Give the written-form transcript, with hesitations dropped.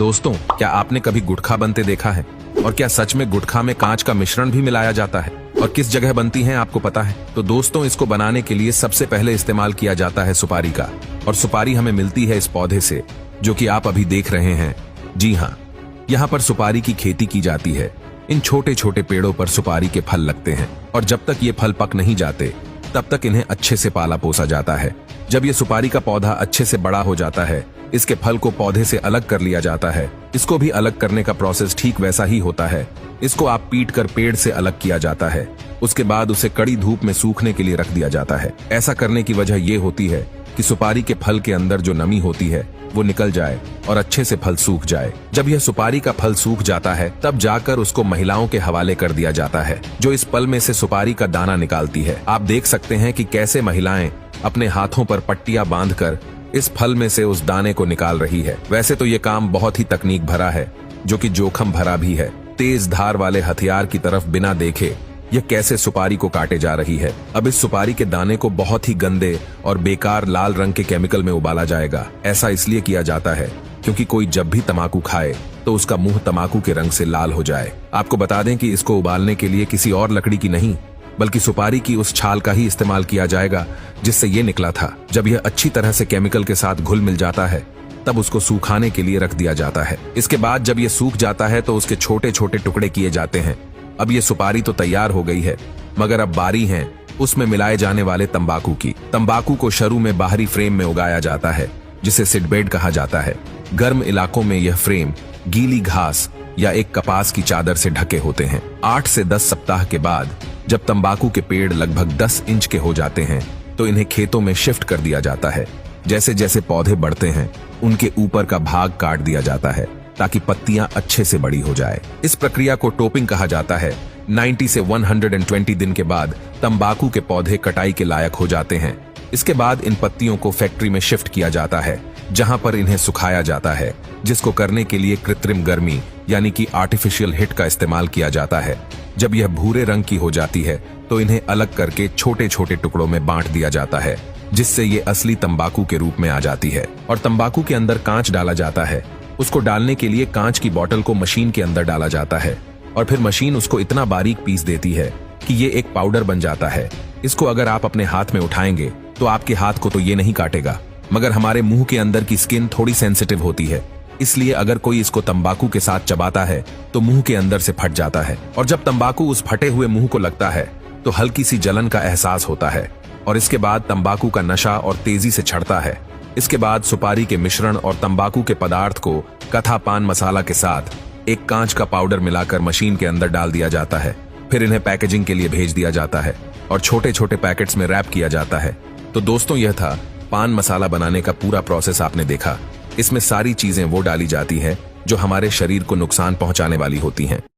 दोस्तों, क्या आपने कभी गुटखा बनते देखा है? और क्या सच में गुटखा में कांच का मिश्रण भी मिलाया जाता है? और किस जगह बनती है आपको पता है? तो दोस्तों, इसको बनाने के लिए सबसे पहले इस्तेमाल किया जाता है सुपारी का। और सुपारी हमें मिलती है इस पौधे से, जो कि आप अभी देख रहे हैं। जी हाँ, यहाँ पर सुपारी की खेती की जाती है। इन छोटे छोटे पेड़ों पर सुपारी के फल लगते हैं और जब तक ये फल पक नहीं जाते तब तक इन्हें अच्छे से पाला पोसा जाता है। जब ये सुपारी का पौधा अच्छे से बड़ा हो जाता है, इसके फल को पौधे से अलग कर लिया जाता है। इसको भी अलग करने का प्रोसेस ठीक वैसा ही होता है। इसको आप पीट कर पेड़ से अलग किया जाता है। उसके बाद उसे कड़ी धूप में सूखने के लिए रख दिया जाता है। ऐसा करने की वजह ये होती है कि सुपारी के फल के अंदर जो नमी होती है वो निकल जाए और अच्छे से फल सूख जाए। जब यह सुपारी का फल सूख जाता है तब जाकर उसको महिलाओं के हवाले कर दिया जाता है, जो इस पल में से सुपारी का दाना निकालती है। आप देख सकते हैं कि कैसे महिलाएं अपने हाथों पर पट्टियां बांधकर इस फल में से उस दाने को निकाल रही है। वैसे तो ये काम बहुत ही तकनीक भरा है, जो कि जोखिम भरा भी है। तेज धार वाले हथियार की तरफ बिना देखे यह कैसे सुपारी को काटे जा रही है। अब इस सुपारी के दाने को बहुत ही गंदे और बेकार लाल रंग के केमिकल में उबाला जाएगा। ऐसा इसलिए किया जाता है क्योंकि कोई जब भी तंबाकू खाए तो उसका मुंह तंबाकू के रंग से लाल हो जाए। आपको बता दें कि इसको उबालने के लिए किसी और लकड़ी की नहीं बल्कि सुपारी की उस छाल का ही इस्तेमाल किया जाएगा जिससे ये निकला था। जब यह अच्छी तरह से केमिकल के साथ घुल मिल जाता है तब उसको सुखाने के लिए रख दिया जाता है। इसके बाद जब ये सूख जाता है तो उसके छोटे छोटे टुकड़े किए जाते हैं। अब ये सुपारी तो तैयार हो गई है, मगर अब बारी है उसमें मिलाए जाने वाले तंबाकू की। तंबाकू को शुरू में बाहरी फ्रेम में उगाया जाता है, जिसे सीडबेड कहा जाता है। गर्म इलाकों में यह फ्रेम गीली घास या एक कपास की चादर से ढके होते हैं। 8 से 10 सप्ताह के बाद जब तंबाकू के पेड़ लगभग 10 इंच के हो जाते हैं तो इन्हें खेतों में शिफ्ट कर दिया जाता है। जैसे जैसे पौधे बढ़ते हैं उनके ऊपर का भाग काट दिया जाता है ताकि पत्तियां अच्छे से बड़ी हो जाए। इस प्रक्रिया को टोपिंग कहा जाता है। 90 से 120 दिन के बाद तंबाकू के पौधे कटाई के लायक हो जाते हैं। इसके बाद इन पत्तियों को फैक्ट्री में शिफ्ट किया जाता है, जहां पर इन्हें सुखाया जाता है, जिसको करने के लिए कृत्रिम गर्मी यानी कि आर्टिफिशियल हीट का इस्तेमाल किया जाता है। जब यह भूरे रंग की हो जाती है तो इन्हें अलग करके छोटे छोटे टुकड़ों में बांट दिया जाता है, जिससे ये असली तंबाकू के रूप में आ जाती है। और तंबाकू के अंदर कांच डाला जाता है। उसको डालने के लिए कांच की बोतल को मशीन के अंदर डाला जाता है और फिर मशीन उसको इतना बारीक पीस देती है कि ये एक पाउडर बन जाता है। इसको अगर आप अपने हाथ में उठाएंगे तो आपके हाथ को तो ये नहीं काटेगा, मगर हमारे मुंह के अंदर की स्किन थोड़ी सेंसिटिव होती है, इसलिए अगर कोई इसको तंबाकू के साथ चबाता है तो मुंह के अंदर से फट जाता है। और जब तंबाकू उस फटे हुए मुंह को लगता है तो हल्की सी जलन का एहसास होता है और इसके बाद तंबाकू का नशा और तेजी से चढ़ता है। इसके बाद सुपारी के मिश्रण और तंबाकू के पदार्थ को कथा पान मसाला के साथ एक कांच का पाउडर मिलाकर मशीन के अंदर डाल दिया जाता है। फिर इन्हें पैकेजिंग के लिए भेज दिया जाता है और छोटे छोटे पैकेट्स में रैप किया जाता है। तो दोस्तों, यह था पान मसाला बनाने का पूरा प्रोसेस। आपने देखा, इसमें सारी चीजें वो डाली जाती हैं जो हमारे शरीर को नुकसान पहुंचाने वाली होती हैं।